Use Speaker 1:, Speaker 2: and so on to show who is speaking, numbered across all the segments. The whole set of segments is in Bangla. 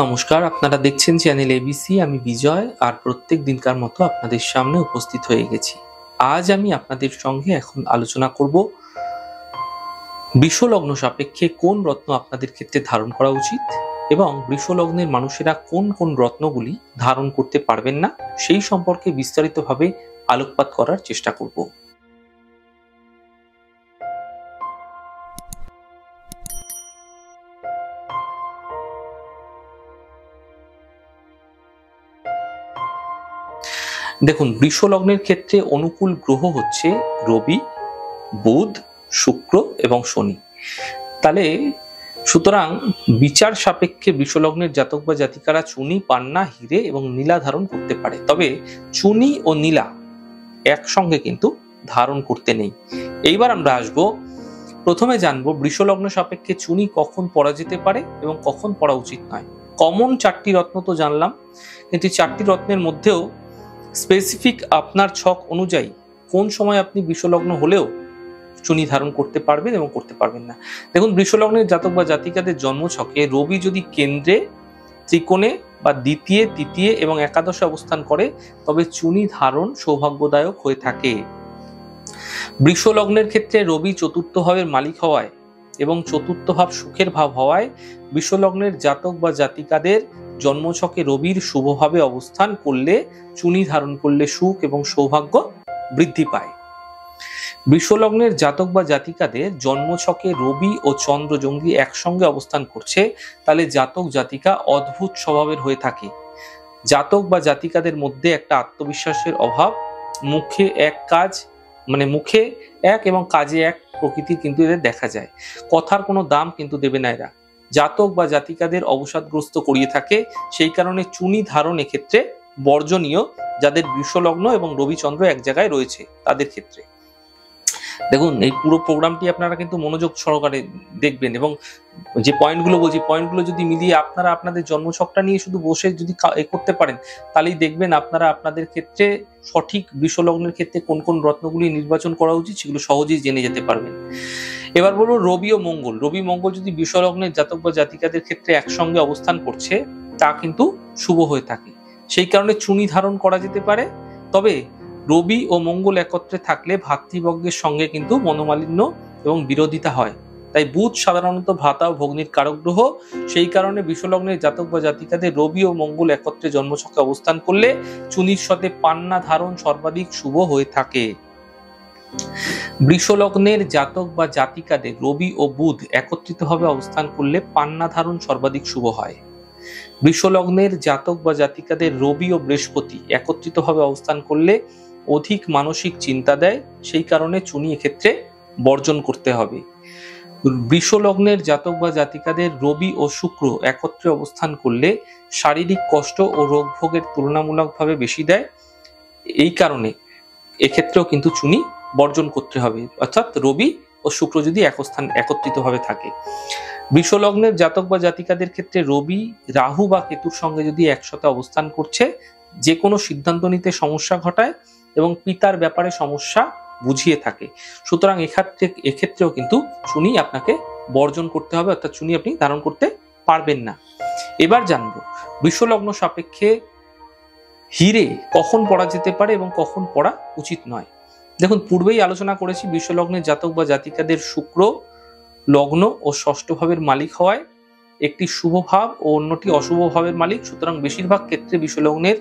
Speaker 1: নমস্কার, আপনারা দেখছেন চ্যানেল এবিসি। আমি বিজয়, আর প্রত্যেক দিনকার মতো আপনাদের সামনে উপস্থিত হয়ে গেছি। আজ আমি আপনাদের সঙ্গে এখন আলোচনা করব বৃষলগ্ন সাপেক্ষে কোন রত্ন আপনাদের ক্ষেত্রে ধারণ করা উচিত এবং বৃষলগ্নের মানুষেরা কোন কোন রত্নগুলি ধারণ করতে পারবেন না, সেই সম্পর্কে বিস্তারিতভাবে আলোকপাত করার চেষ্টা করব। দেখুন, বৃষলগ্নের ক্ষেত্রে অনুকূল গ্রহ হচ্ছে রবি, বুধ, শুক্র এবং শনি। তাহলে সুতরাং বিচার সাপেক্ষে বৃষলগ্নের জাতক বা জাতিকারা চুনি, পান্না, হিরে এবং নীলা ধারণ করতে পারে, তবে চুনি ও নীলা একসঙ্গে কিন্তু ধারণ করতে নেই। এইবার আমরা আসবো, প্রথমে জানবো বৃষলগ্ন সাপেক্ষে চুনি কখন পরা যেতে পারে এবং কখন পরা উচিত নয়। কমন চারটি রত্ন তো জানলাম, কিন্তু চারটি রত্নের মধ্যেও স্পেসিফিক আপনার ছক অনুযায়ী কোন সময় আপনি বৃষলগ্ন হলেও চুনি ধারণ করতে পারবেন এবং করতে পারবেন না। দেখুন, বৃষলগ্নের জাতক বা জাতিকাদের জন্ম ছকে রবি যদি কেন্দ্রে, ত্রিকোণে বা দ্বিতীয়, তৃতীয় এবং একাদশে অবস্থান করে, তবে চুনি ধারণ সৌভাগ্যদায়ক হয়ে থাকে। বৃষলগ্নের ক্ষেত্রে রবি চতুর্থ ভাবের মালিক হওয়ায় এবং চতুর্থ ভাব সুখের ভাব হওয়ায় বৃষলগ্নের জাতক বা জাতিকাদের জন্মছকে রবির শুভভাবে অবস্থান করলে চুনি ধারণ করলে সুখ এবং সৌভাগ্য বৃদ্ধি পায়। বৃষলগ্নের জাতক বা জাতিকাদের জন্মছকে রবি ও চন্দ্র জঙ্গি একসঙ্গে অবস্থান করছে, তাহলে জাতক জাতিকা অদ্ভুত স্বভাবের হয়ে থাকে। জাতক বা জাতিকাদের মধ্যে একটা আত্মবিশ্বাসের অভাব, মুখে এক এবং কাজে এক প্রকৃতির কিন্তু এদের দেখা যায়। কথার কোনো দাম কিন্তু দেবে না এরা। জাতক বা জাতিকাদের অবসাদগ্রস্ত করিয়ে থাকে, সেই কারণে চুনি ধারণ এক্ষেত্রে বর্জনীয়, যাদের বৃষলগ্ন এবং রবিচন্দ্র এক জায়গায় রয়েছে তাদের ক্ষেত্রে। দেখুন, এই পুরো প্রোগ্রামটি আপনারা কিন্তু মনোযোগ সহকারে দেখবেন এবং যে পয়েন্টগুলো বলছি, পয়েন্টগুলো যদি মিলিয়ে আপনারা আপনাদের জন্মছকটা নিয়ে শুধু বসে যদি করতে পারেন, তাহলেই দেখবেন আপনারা আপনাদের ক্ষেত্রে সঠিক বৃষলগ্নের ক্ষেত্রে কোন কোন রত্নগুলি নির্বাচন করা উচিত সেগুলো সহজেই জেনে যেতে পারবেন। এবার বলবো রবি ও মঙ্গল। রবি মঙ্গল যদি বৃষলগ্নের জাতক বা জাতিকাদের ক্ষেত্রে একসঙ্গে অবস্থান করছে, তা কিন্তু শুভ হয়ে থাকে, সেই কারণে চুনি ধারণ করা যেতে পারে। তবে রবি ও মঙ্গল একত্রে থাকলে ভাতৃবর্গের সঙ্গে কিন্তু মনোমালিন্য এবং বিরোধিতা হয়। তাই বুধ সাধারণত ভ্রাতা ও ভগ্নির কারক গ্রহ, সেই কারণে বৃষলগ্নের জাতক বা জাতিকাদের রবি ও মঙ্গল একত্রে জন্মছকে অবস্থান করলে চুনির সাথে পান্না ধারণ সর্বাধিক শুভ হয়ে থাকে। বৃষলগ্নের জাতক বা জাতিকাদের রবি ও বুধ একত্রিতভাবে অবস্থান করলে পান্না ধারণ সর্বাধিক শুভ হয়। বৃষলগ্নের জাতক বা জাতিকাদের রবি ও বৃহস্পতি একত্রিতভাবে অবস্থান করলে অধিক মানসিক চিন্তা দেয়, সেই কারণে চুনি এক্ষেত্রে বর্জন করতে হবে। বৃষলগ্নের জাতক বা জাতিকাদের রবি ও শুক্র একত্রে অবস্থান করলে শারীরিক কষ্ট ও রোগ ভোগের তুলনামূলকভাবে বেশি দেয়, এই কারণে এক্ষেত্রেও কিন্তু চুনি বর্জন করতে হবে, অর্থাৎ রবি ও শুক্র যদি একত্রিতভাবে থাকে। বৃষলগ্নের জাতক বা জাতিকাদের ক্ষেত্রে রবি রাহু বা কেতুর সঙ্গে যদি একসাথে অবস্থান করছে, যে কোনো সিদ্ধান্ত নিতে সমস্যা ঘটায় এবং পিতার ব্যাপারে সমস্যা বুঝিয়ে থাকে। সুতরাং এক্ষেত্রেও কিন্তু চুনি আপনাকে বর্জন করতে হবে, অর্থাৎ চুনি আপনি ধারণ করতে পারবেন না। এবার জানবো বৃষলগ্ন সাপেক্ষে হিরে কখন পরা যেতে পারে এবং কখন পরা উচিত নয়। দেখুন, পূর্বেই আলোচনা করেছি বৃষলগ্নের জাতক বা জাতিকাদের শুক্র লগ্ন ও ষষ্ঠ ভাবের মালিক হওয়ায় একটি শুভ ভাব ও অন্যটি অশুভ ভাবের মালিক। সুতরাং বেশিরভাগ ক্ষেত্রে বৃষলগ্নের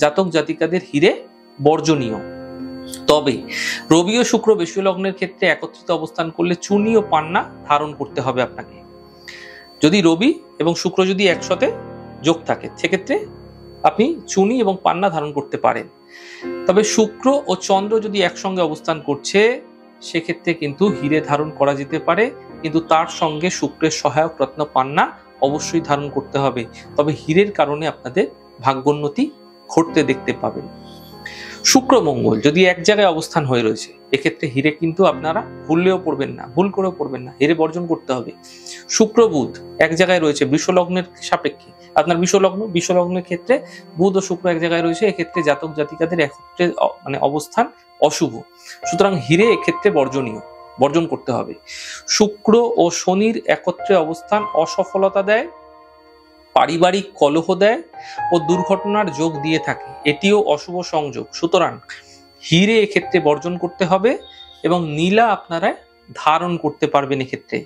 Speaker 1: জাতক জাতিকাদের হিরে বর্জনীয়। তবে রবি ও শুক্র বৃষলগ্নের ক্ষেত্রে একত্রিত অবস্থান করলে চুনি ও পান্না ধারণ করতে হবে আপনাকে। যদি রবি এবং শুক্র যদি একসাথে যোগ থাকে, সেক্ষেত্রে আপনি চুনি এবং পান্না ধারণ করতে পারেন। তবে শুক্র ও চন্দ্র যদি একসঙ্গে অবস্থান করছে, সেক্ষেত্রে কিন্তু হিরে ধারণ করা যেতে পারে, কিন্তু তার সঙ্গে শুক্রের সহায়ক রত্ন পান্না অবশ্যই ধারণ করতে হবে। তবে হীরের কারণে আপনাদের ভাগ্যোন্নতি ঘটতে দেখতে পাবেন। শুক্র মঙ্গল যদি এক জায়গায় অবস্থান হয়ে রয়েছে, এক্ষেত্রে হিরে কিন্তু আপনারা ভুল করেও পড়বেন না, হিরে বর্জন করতে হবে। শুক্র বুধ এক জায়গায় রয়েছে বৃষলগ্নের সাপেক্ষে, আপনার বৃষলগ্নের ক্ষেত্রে বুধ ও শুক্র এক জায়গায় রয়েছে, এক্ষেত্রে জাতক জাতিকাদের একত্রে অবস্থান অশুভ। সুতরাং হিরে এক্ষেত্রে বর্জন করতে হবে। শুক্র ও শনির একত্রে অবস্থান অসফলতা দেয়, পারিবারিক কলহ দেয় ও দুর্ঘটনার যোগ দিয়ে থাকে, এটিও অশুভ সংযোগ। সুতরাং হিরে এক্ষেত্রে বর্জন করতে হবে এবং নীলা আপনারা ধারণ করতে পারবেন। এক্ষেত্রে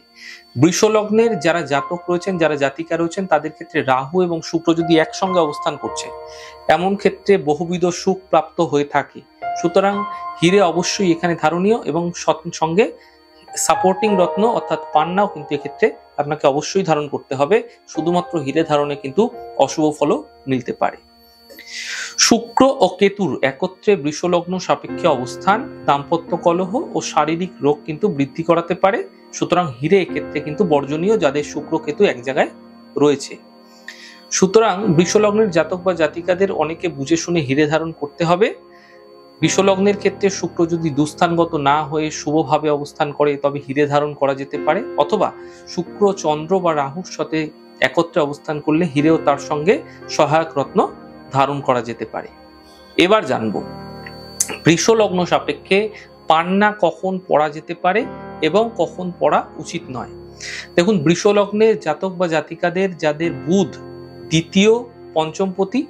Speaker 1: বৃষ লগ্নের যারা জাতক রয়েছেন, যারা জাতিকা রয়েছেন, তাদের ক্ষেত্রে রাহু এবং শুক্র যদি একসঙ্গে অবস্থান করছে, এমন ক্ষেত্রে বহুবিধ সুখ প্রাপ্ত হয়ে থাকে। সুতরাং হিরে অবশ্যই এখানে ধারণীয় এবং সঙ্গে সাপোর্টিং রত্ন অর্থাৎ পান্নাও কিন্তু এক্ষেত্রে আপনাকে অবশ্যই ধারণ করতে হবে। শুধুমাত্র হিরে ধারণে কিন্তু অশুভ ফলও মিলতে পারে। শুক্র ও কেতুর একত্রে বৃষলগ্ন সাপেক্ষে অবস্থান দাম্পত্য কলহ ও শারীরিক রোগ কিন্তু বৃদ্ধি করাতে পারে। সুতরাং হিরে এক্ষেত্রে কিন্তু বর্জনীয়, যাদের শুক্র কেতু এক জায়গায় রয়েছে। সুতরাং বৃষলগ্নের জাতক বা জাতিকাদের অনেকে বুঝে শুনে হিরে ধারণ করতে হবে। বৃষলগ্নের ক্ষেত্রে শুক্র যদি দুস্থানগত না হয়ে শুভভাবে অবস্থান করে তবে হিরে ধারণ করা যেতে পারে, অথবা শুক্র চন্দ্র বা রাহুর সাথে একত্রে অবস্থান করলে হিরেও তার সঙ্গে সহায়ক রত্ন ধারণ করা যেতে পারে। এবার জানবো বৃষলগ্ন সাপেক্ষে পান্না কখন পড়া যেতে পারে এবং কখন পড়া উচিত নয়। দেখুন, বৃষলগ্নের জাতক বা জাতিকাদের যাদের বুধ দ্বিতীয় পঞ্চমপতি,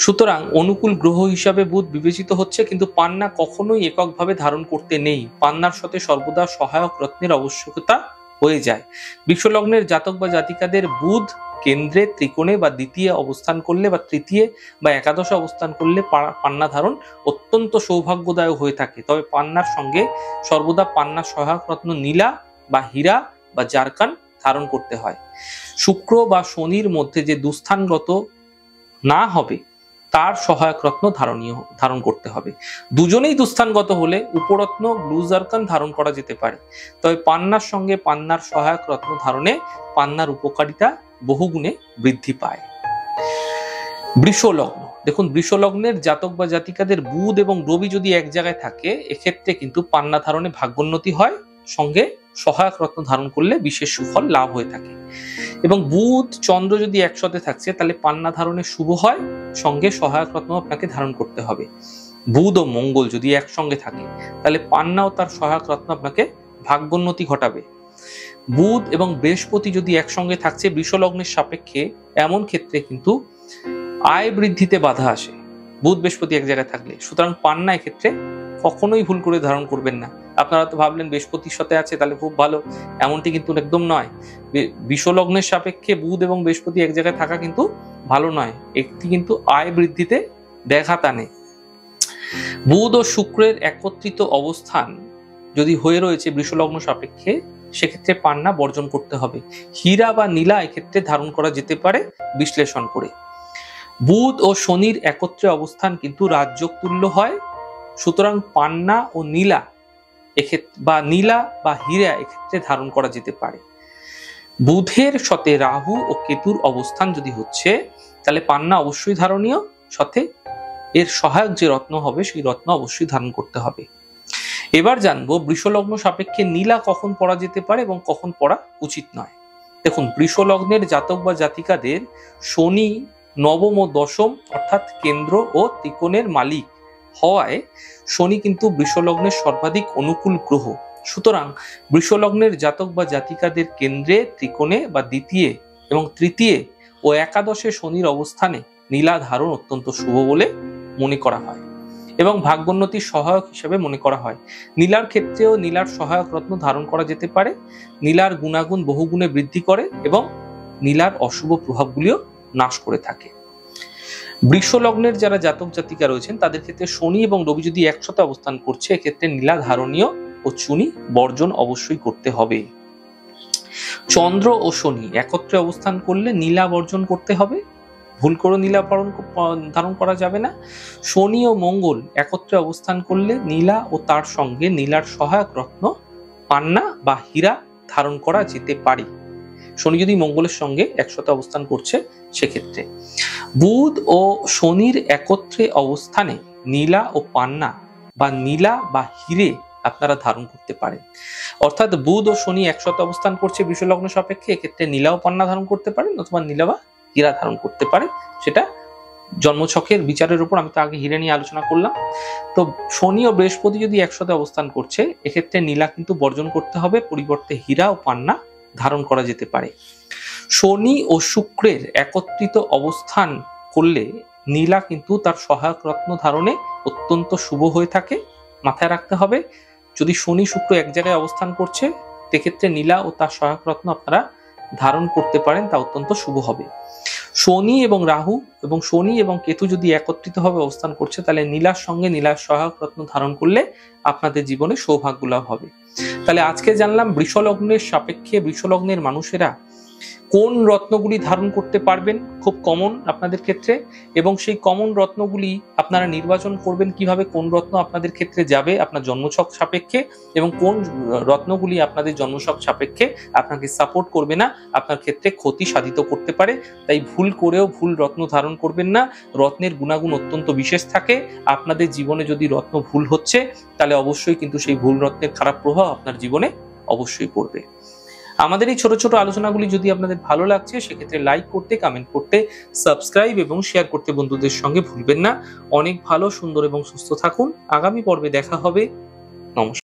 Speaker 1: সুতরাং অনুকূল গ্রহ হিসাবে বুধ বিবেচিত হচ্ছে, কিন্তু পান্না কখনোই এককভাবে ধারণ করতে নেই। পান্নার সাথে সর্বদা সহায়ক রত্নের আবশ্যকতা হয়ে যায়। বৃষলগ্নের জাতক বা জাতিকাদের বুধ কেন্দ্রে, ত্রিকোণে বা দ্বিতীয় অবস্থান করলে বা তৃতীয় বা একাদশে অবস্থান করলে পান্না ধারণ অত্যন্ত সৌভাগ্যদায়ক হয়ে থাকে। তবে পান্নার সঙ্গে সর্বদা পান্নার সহায়ক রত্ন নীলা বা হীরা বা জারকান ধারণ করতে হয়। শুক্র বা শনির মধ্যে যে দুস্থানগত না হবে তার সহায়ক রত্ন ধারণ করতে হবে। দুজনেই দুস্থানগত হলে উপরত্ন ব্লু জারকান ধারণ করা যেতে পারে। তবে পান্নার সঙ্গে পান্নার সহায়ক রত্ন ধারণে পান্নার উপকারিতা বহুগুণে বৃদ্ধি পায়। বৃষলগ্ন, দেখুন বৃষলগ্নের জাতক বা জাতিকাদের বুধ এবং রবি যদি এক জায়গায় থাকে, এক্ষেত্রে কিন্তু পান্না ধারণে ভাগ্যোন্নতি হয়, সঙ্গে সহায়ক রত্ন ধারণ করলে বিশেষ সুফল লাভ হয়ে থাকে। এবং বুধ চন্দ্র যদি একসাথে থাকছে তাহলে পান্না ধারণে শুভ হয়, সঙ্গে সহায়ক রত্ন আপনাকে ধারণ করতে হবে। বুধ ও মঙ্গল যদি একসঙ্গে থাকে তাহলে পান্না ও তার সহায়ক রত্ন আপনাকে ভাগ্যোন্নতি ঘটাবে। বুধ এবং বৃহস্পতি যদি একসঙ্গে থাকছে বৃষলগ্নের সাপেক্ষে, এমন ক্ষেত্রে কিন্তু আয় বৃদ্ধিতে বাধা আসে বুধ বৃহস্পতি এক জায়গায় থাকলে। সুতরাং পান্না এক্ষেত্রে কখনোই ভুল করে ধারণ করবেন না। আপনারা তো ভাবলেন বৃহস্পতির সাথে আছে তাহলে খুব ভালো, এমনটি কিন্তু একদম নয়। বৃষলগ্নের সাপেক্ষে বুধ এবং বৃহস্পতি এক জায়গায় থাকা কিন্তু ভালো নয়, একটি কিন্তু আয় বৃদ্ধিতে দেখা টানে। বুধ ও শুক্রের একত্রিত অবস্থান যদি হয়ে রয়েছে বৃষলগ্ন সাপেক্ষে, সেক্ষেত্রে পান্না বর্জন করতে হবে। হীরা বা নীলা এক্ষেত্রে ধারণ করা যেতে পারে বিশ্লেষণ করে। বুধ ও শনির একত্রে অবস্থান কিন্তু রাজযোগ তুল্য হয়। সুতরাং পান্না ও নীলা এক্ষেত্রে বা নীলা বা হীরা এক্ষেত্রে ধারণ করা যেতে পারে। বুধের সাথে রাহু ও কেতুর অবস্থান যদি হচ্ছে তাহলে পান্না অবশ্যই ধারণীয়, সাথে এর সহায়ক যে রত্ন হবে সেই রত্ন অবশ্যই ধারণ করতে হবে। এবার জানবো বৃষলগ্ন সাপেক্ষে নীলা কখন পড়া যেতে পারে এবং কখন পড়া উচিত নয়। দেখুন, বৃষলগ্নের জাতক বা জাতিকাদের শনি নবম ও দশম অর্থাৎ কেন্দ্র ও ত্রিকোণের মালিক হওয়ায় শনি কিন্তু বৃষলগ্নের সর্বাধিক অনুকূল গ্রহ। সুতরাং বৃষলগ্নের জাতক বা জাতিকাদের কেন্দ্রে, ত্রিকোণে বা দ্বিতীয় এবং তৃতীয় ও একাদশে শনির অবস্থানে নীলা ধারণ অত্যন্ত শুভ বলে মনে করা হয় এবং ভাগ্যোন্নতির সহায়ক হিসেবে মনে করা হয়। নীলার ক্ষেত্রেও নীলার সহায়ক রত্ন ধারণ করা যেতে পারে। নীলার গুণাগুণ বহুগুণে বৃদ্ধি করে এবং নীলার অশুভ প্রভাবগুলিও নাশ করে থাকে। বৃষলগ্নের যারা জাতক জাতিকা রয়েছেন তাদের ক্ষেত্রে শনি এবং রবি যদি একসাথে অবস্থান করছে, এক্ষেত্রে নীলা ধারণীয় ও চুনি বর্জন অবশ্যই করতে হবে। চন্দ্র ও শনি একত্রে অবস্থান করলে নীলা বর্জন করতে হবে, ভুল করে নীলা ধারণ করা যাবে না। শনি ও মঙ্গল একত্রে অবস্থান করলে নীলা ও তার সঙ্গে নীলার সহায়ক রত্ন পান্না বা হীরা ধারণ করা যেতে পারে। শনি যদি মঙ্গলের সঙ্গে একসাথে অবস্থান করছে সেক্ষেত্রে। বুধ ও শনির একত্রে অবস্থানে নীলা ও পান্না বা নীলা বা হীরে আপনারা ধারণ করতে পারেন। অর্থাৎ বুধ ও শনি একসাথে অবস্থান করছে বৃষলগ্ন সাপেক্ষে, এক্ষেত্রে নীলা ও পান্না ধারণ করতে পারেন অথবা নীলা বা হীরা ধারণ করতে পারে। সেটা জন্মছকের বিচারের উপর, আমি তো আগে হীরা নিয়ে আলোচনা করলাম। তো শনি ও বৃহস্পতি যদি একসাথে অবস্থান করছে, এক্ষেত্রে নীলা কিন্তু বর্জন করতে হবে, পরিবর্তে হীরা ও পান্না ধারণ করা যেতে পারে। শনি ও শুক্রের একত্রিত অবস্থান করলে নীলা কিন্তু তার সহায়ক রত্ন ধারণে অত্যন্ত শুভ হয়ে থাকে। মাথায় রাখতে হবে, যদি শনি শুক্র এক জায়গায় অবস্থান করছে সেক্ষেত্রে নীলা ও তার সহায়ক রত্ন আপনারা ধারণ করতে পারেন, তা অত্যন্ত শুভ হবে। শনি এবং রাহু এবং শনি এবং কেতু যদি একত্রিত ভাবে অবস্থান করছে তাহলে নীলার সঙ্গে নীলার সহায়ক রত্ন ধারণ করলে আপনাদের জীবনে সৌভাগ্য লাভ হবে। তাহলে আজকে জানলাম বৃষ লগ্নের সাপেক্ষে বৃষ লগ্নের মানুষেরা কোন রত্নগুলি ধারণ করতে পারবেন, খুব কমন আপনাদের ক্ষেত্রে, এবং সেই কমন রত্নগুলি আপনারা নির্বাচন করবেন কিভাবে, কোন রত্ন আপনাদের ক্ষেত্রে যাবে আপনার জন্মছক সাপেক্ষে এবং কোন রত্নগুলি আপনাদের জন্মছক সাপেক্ষে আপনাকে সাপোর্ট করবে না, আপনার ক্ষেত্রে ক্ষতি সাধিত করতে পারে। তাই ভুল করেও ভুল রত্ন ধারণ করবেন না। রত্নের গুণাগুণ অত্যন্ত বিশেষ থাকে। আপনাদের জীবনে যদি রত্ন ভুল হচ্ছে তাহলে অবশ্যই কিন্তু সেই ভুল রত্নের খারাপ প্রভাব আপনার জীবনে অবশ্যই পড়বে। আমাদের এই ছোট ছোট আলোচনাগুলি যদি আপনাদের ভালো লাগছে সেক্ষেত্রে লাইক করতে, কমেন্ট করতে, সাবস্ক্রাইব এবং শেয়ার করতে বন্ধুদের সঙ্গে ভুলবেন না। অনেক ভালো, সুন্দর এবং সুস্থ থাকুন। আগামী পর্বে দেখা হবে। নমস্কার।